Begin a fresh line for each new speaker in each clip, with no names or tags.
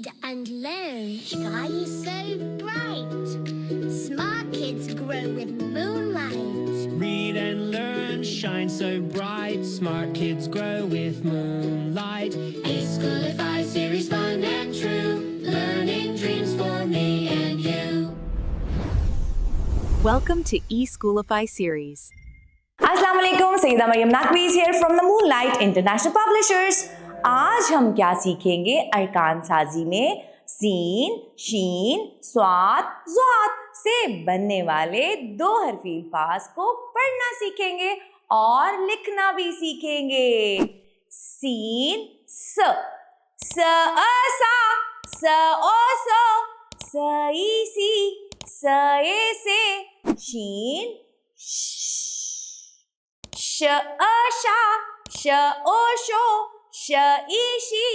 read and learn. Sky is so bright. Smart kids grow with moonlight.
Read and learn, shine so bright. Smart kids grow with moonlight. E-Schoolify series, fun and true. Learning dreams for me and you.
Welcome to E-Schoolify series.
अस्सलाम वालेकुम, Saeeda Maryam Naqvi is here from the Moonlight International Publishers. आज हम क्या सीखेंगे? अरकान साजी में scene, शीन, स्वाद, ज़्वाद से बनने वाले दो हरफी अल्फाज को पढ़ना सीखेंगे और लिखना भी सीखेंगे। सीन स, स अ सा, स ओ सो, स ई सी, स ए से। शीन श अ शा, श ओ शो, श ई शी,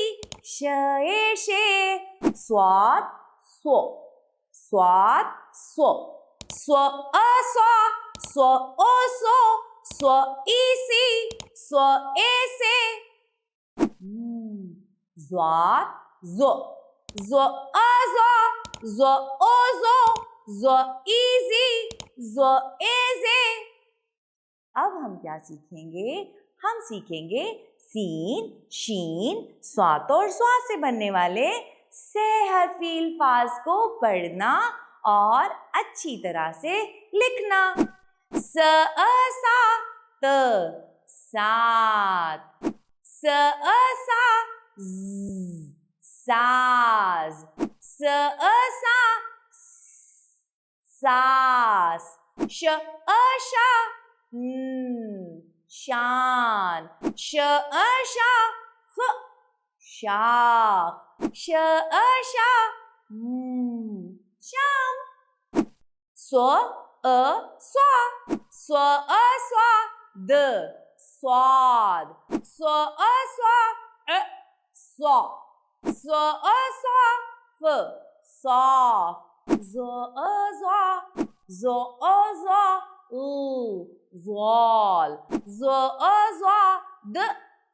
श ए शे। स्वाद स्वो, स्वाद स्वो, स्व अ स्वा, स्व ओ सो, स्व ई सी, स्व ए से। ज़्वाद ज़ो, ज़ो अ ज़ो, ज़ो ओ ज़ो, ज़ो ई ज़ी, ज़ो ए ज़े। अब हम क्या सीखेंगे? हम सीखेंगे सीन, शीन, स्वात और ज़्वा से बनने वाले से हरफी अल्फाज को पढ़ना और अच्छी तरह से लिखना। स अ सा, त सात, स अ सा, ज़ साज, स अ सा, सास, श अ शा, शान, श अ शा, ख शाख, श अ शा, शाम। स्व अ स्वा, स्व अ स्वा, द स्वाद, स्व अ स्वा, स्वा, स्व अ स्वा, फ सौफ, ज़ अ ज़्वा, ज़ अ ज़्वा, ज़्वाल, ज़ अ ज़्वा, द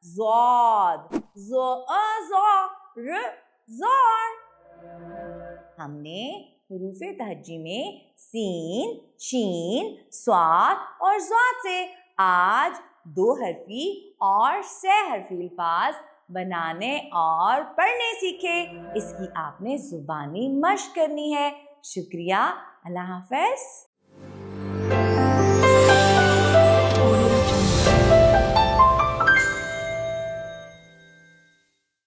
ज़्वाद, ज़ अ ज़्वा, र ज़ार। हमने हुरूफ़े तहज्जी में सीन, शीन, स्वाद और ज़्वाद से आज दो हरफी और से हरफी अल्फाज बनाने और पढ़ने सीखे। इसकी आपने ज़ुबानी मश्क करनी है। शुक्रिया, अल्लाह हाफ़िज़।